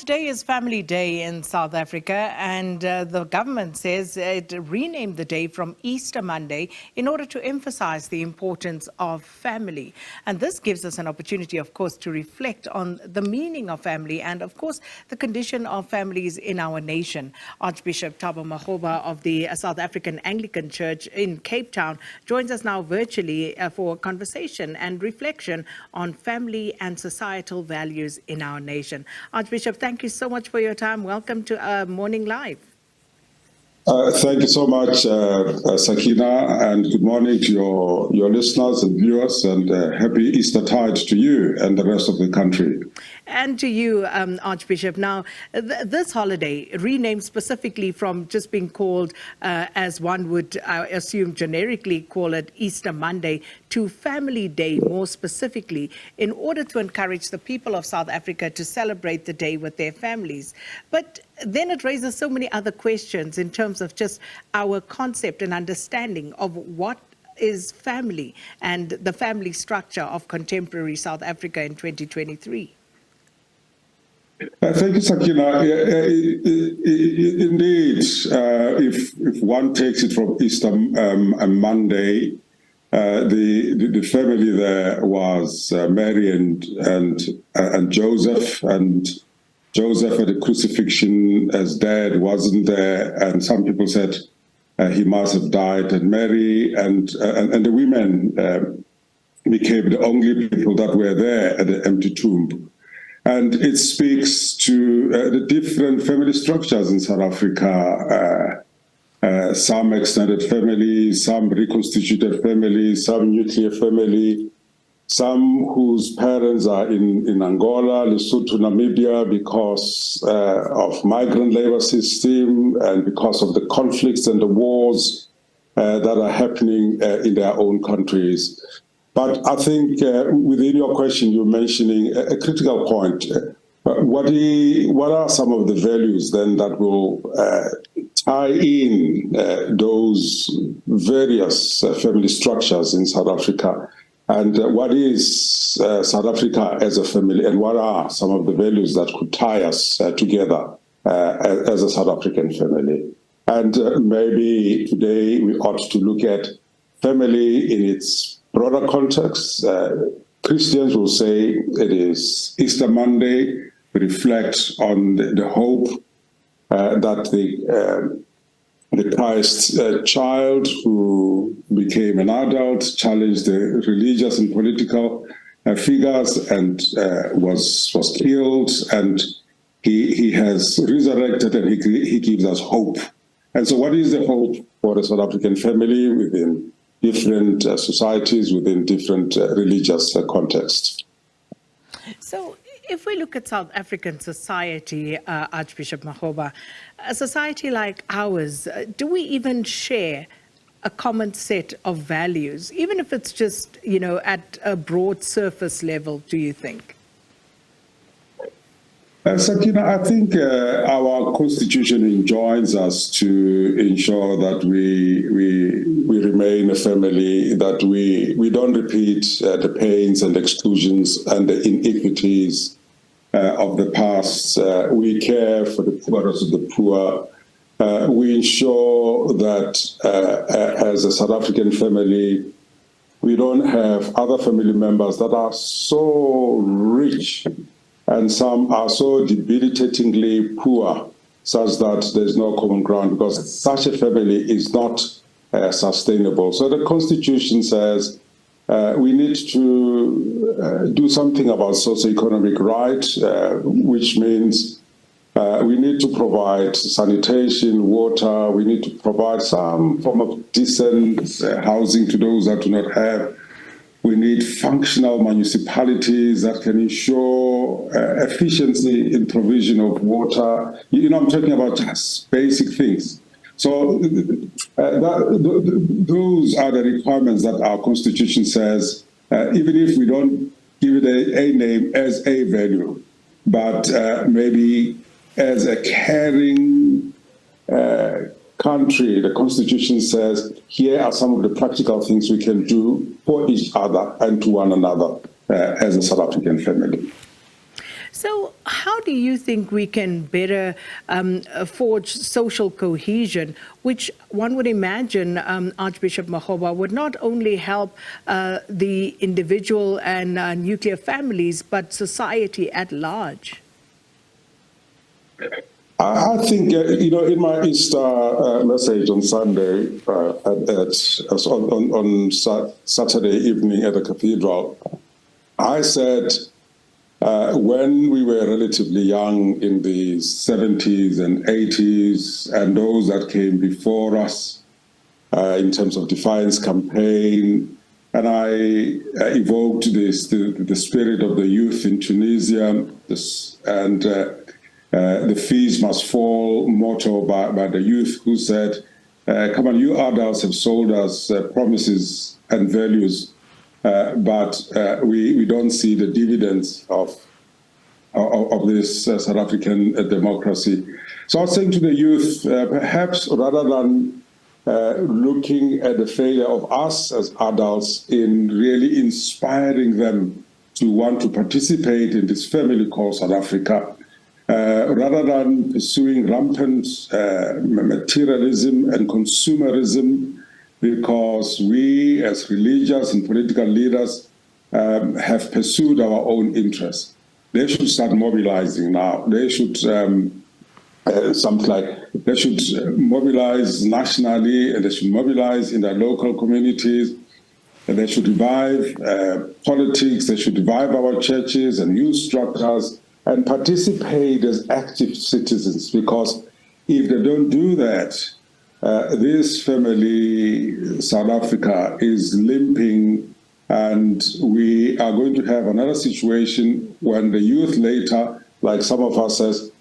Today is Family Day in South Africa, and the government says it renamed the day from Easter Monday in order to emphasize the importance of family. And this gives us an opportunity, of course, to reflect on the meaning of family and, of course, the condition of families in our nation. Archbishop Thabo Makgoba of the South African Anglican Church in Cape Town joins us now virtually for a conversation and reflection on family and societal values in our nation. Archbishop, thank you so much for your time. Welcome to Morning Live. Thank you so much, Sakina, and good morning to your listeners and viewers, and happy Eastertide to you and the rest of the country. And to you, Archbishop. Now, this holiday, renamed specifically from just being called, as one would, I assume, generically call it Easter Monday, to Family Day more specifically, in order to encourage the people of South Africa to celebrate the day with their families. But then it raises so many other questions in terms of just our concept and understanding of what is family and the family structure of contemporary South Africa in 2023. Thank you, Sakina. Indeed, if one takes it from Easter Monday, the family there was Mary and Joseph, and Joseph at the crucifixion as dad wasn't there, and some people said he must have died, and Mary and the women became the only people that were there at the empty tomb. And it speaks to the different family structures in South Africa, some extended families, some reconstituted families, some nuclear family, some whose parents are in Angola, Lesotho, Namibia because of migrant labor system and because of the conflicts and the wars that are happening in their own countries. But I think within your question, you're mentioning a critical point. What are some of the values then that will tie in those various family structures in South Africa? And what is South Africa as a family, and what are some of the values that could tie us together as a South African family? And maybe today we ought to look at family in its broader context. Christians will say it is Easter Monday. We reflect on the hope that the Christ child who became an adult challenged the religious and political figures and was killed, and he has resurrected, and he gives us hope. And so what is the hope for the South African family within different societies, within different religious contexts? So if we look at South African society, Archbishop Makgoba, a society like ours, do we even share a common set of values, even if it's just, at a broad surface level, do you think? Sakina, I think our constitution enjoins us to ensure that we remain a family, that we don't repeat the pains and exclusions and the inequities of the past. We care for the poorest of the poor. We ensure that as a South African family, we don't have other family members that are so rich and some are so debilitatingly poor, such that there's no common ground, because such a family is not sustainable. So the Constitution says we need to do something about socioeconomic rights, which means we need to provide sanitation, water, we need to provide some form of decent housing to those that do not have. We need functional municipalities that can ensure efficiency in provision of water. I'm talking about just basic things. So those are the requirements that our Constitution says, even if we don't give it a name as a value, but maybe as a caring country, the Constitution says, here are some of the practical things we can do for each other and to one another as a South African family. So how do you think we can better forge social cohesion, which one would imagine Archbishop Makgoba would not only help the individual and nuclear families, but society at large? I think, in my Easter message on Sunday, on Saturday evening at the cathedral, I said, when we were relatively young in the 70s and 80s, and those that came before us in terms of Defiance campaign, and I evoked the spirit of the youth in Tunisia, and the fees must fall motto by the youth who said, come on, you adults have sold us promises and values, but we don't see the dividends of this South African democracy. So I was saying to the youth, perhaps rather than looking at the failure of us as adults in really inspiring them to want to participate in this family called South Africa, rather than pursuing rampant materialism and consumerism, because we as religious and political leaders have pursued our own interests. They should start mobilizing now. They should they should mobilize nationally, and they should mobilize in their local communities, and they should revive politics, they should revive our churches and youth structures, and participate as active citizens, because if they don't do that, this family, South Africa, is limping, and we are going to have another situation when the youth later, like some of us says,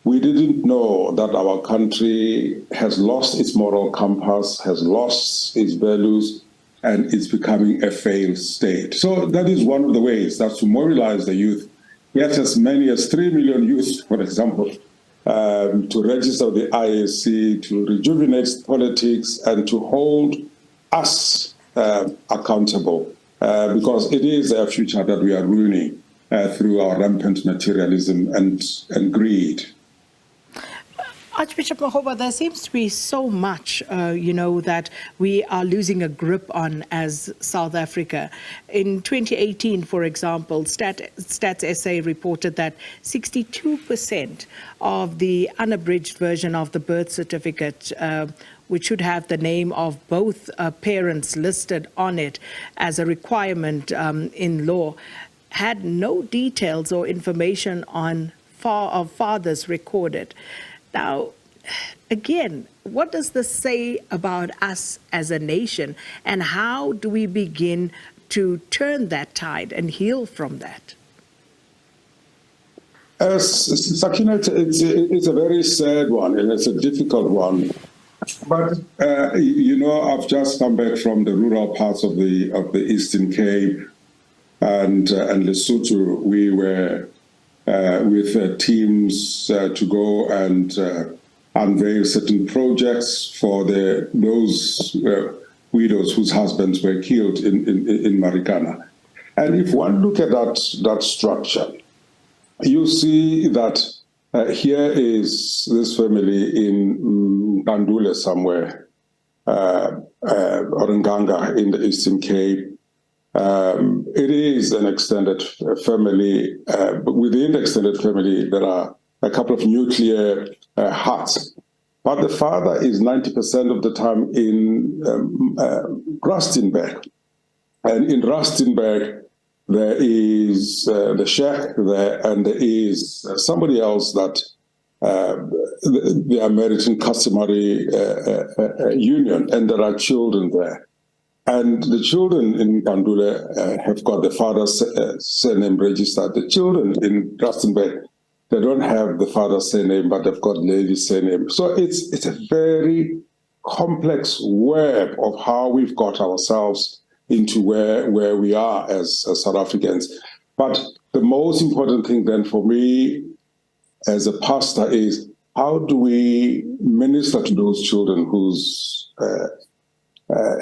we didn't know that our country has lost its moral compass, has lost its values, and it's becoming a failed state. So that is one of the ways, that's to mobilize the youth. Get as many as 3 million youth, for example, to register the IAC, to rejuvenate politics, and to hold us accountable, because it is our future that we are ruining through our rampant materialism and greed. Archbishop Makgoba, there seems to be so much, that we are losing a grip on as South Africa. In 2018, for example, Stats SA reported that 62% of the unabridged version of the birth certificate, which should have the name of both parents listed on it as a requirement in law, had no details or information on fathers recorded. Now, again, what does this say about us as a nation, and how do we begin to turn that tide and heal from that? Sakina, it's a very sad one, and it's a difficult one. But, I've just come back from the rural parts of the Eastern Cape and Lesotho. We were with teams to go and unveil certain projects for those widows whose husbands were killed in Marikana. And if one look at that structure, you see that here is this family in Ndandule somewhere, or in Nganga in the Eastern Cape. It is an extended family, but within the extended family, there are a couple of nuclear huts. But the father is 90% of the time in Rustenburg. And in Rustenburg, there is the sheikh there, and there is somebody else that they are married in customary union, and there are children there. And the children in Ndandule have got the father's surname registered. The children in Rustenburg, they don't have the father's surname, but they've got lady's surname. So it's a very complex web of how we've got ourselves into where we are as South Africans. But the most important thing then for me as a pastor is, how do we minister to those children whose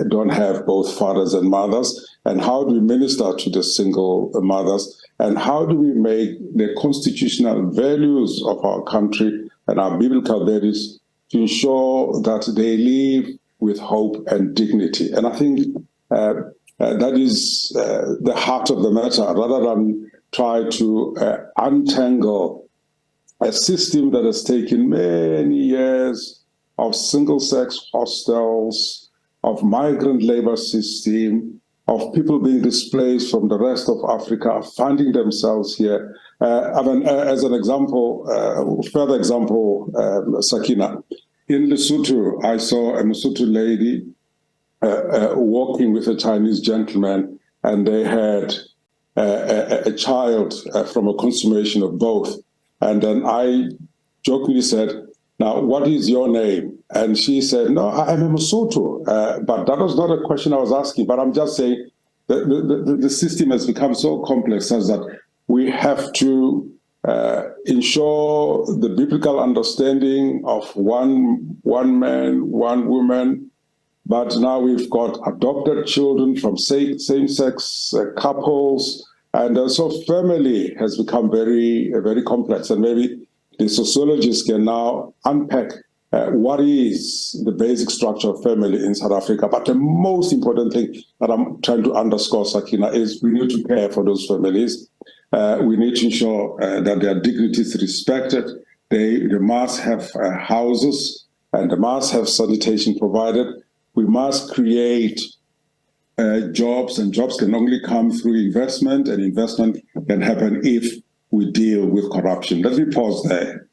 don't have both fathers and mothers? And how do we minister to the single mothers? And how do we make the constitutional values of our country and our biblical values to ensure that they live with hope and dignity? And I think that is the heart of the matter, rather than try to untangle a system that has taken many years of single-sex hostels, of migrant labor system, of people being displaced from the rest of Africa, finding themselves here. As an example, further example, Sakina, in Lesotho, I saw a Lesotho lady walking with a Chinese gentleman, and they had a child from a consummation of both. And then I jokingly said, "Now, what is your name?" And she said, "No, I'm a Lesotho." But that was not a question I was asking, but I'm just saying that the system has become so complex such that we have to ensure the biblical understanding of one man, one woman. But now we've got adopted children from same-sex couples. And so family has become very, very complex. And maybe the sociologists can now unpack what is the basic structure of family in South Africa. But the most important thing that I'm trying to underscore, Sakina, is we need to care for those families. We need to ensure that their dignity is respected. They must have houses, and they must have sanitation provided. We must create jobs, and jobs can only come through investment, and investment can happen if we deal with corruption. Let me pause there.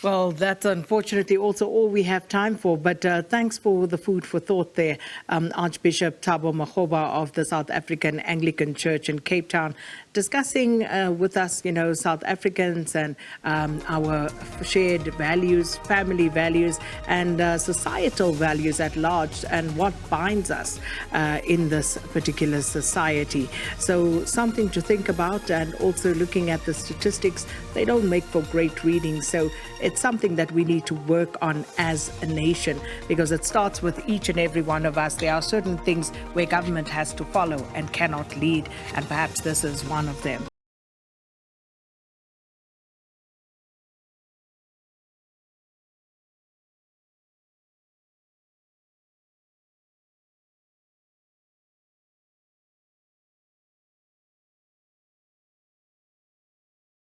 Well, that's unfortunately also all we have time for, but thanks for the food for thought there, Archbishop Thabo Makgoba of the South African Anglican Church in Cape Town, discussing with us, South Africans and our shared values, family values, and societal values at large, and what binds us in this particular society. So something to think about, and also looking at the statistics, they don't make for great reading. So it's something that we need to work on as a nation, because it starts with each and every one of us. There are certain things where government has to follow and cannot lead, and perhaps this is one of them.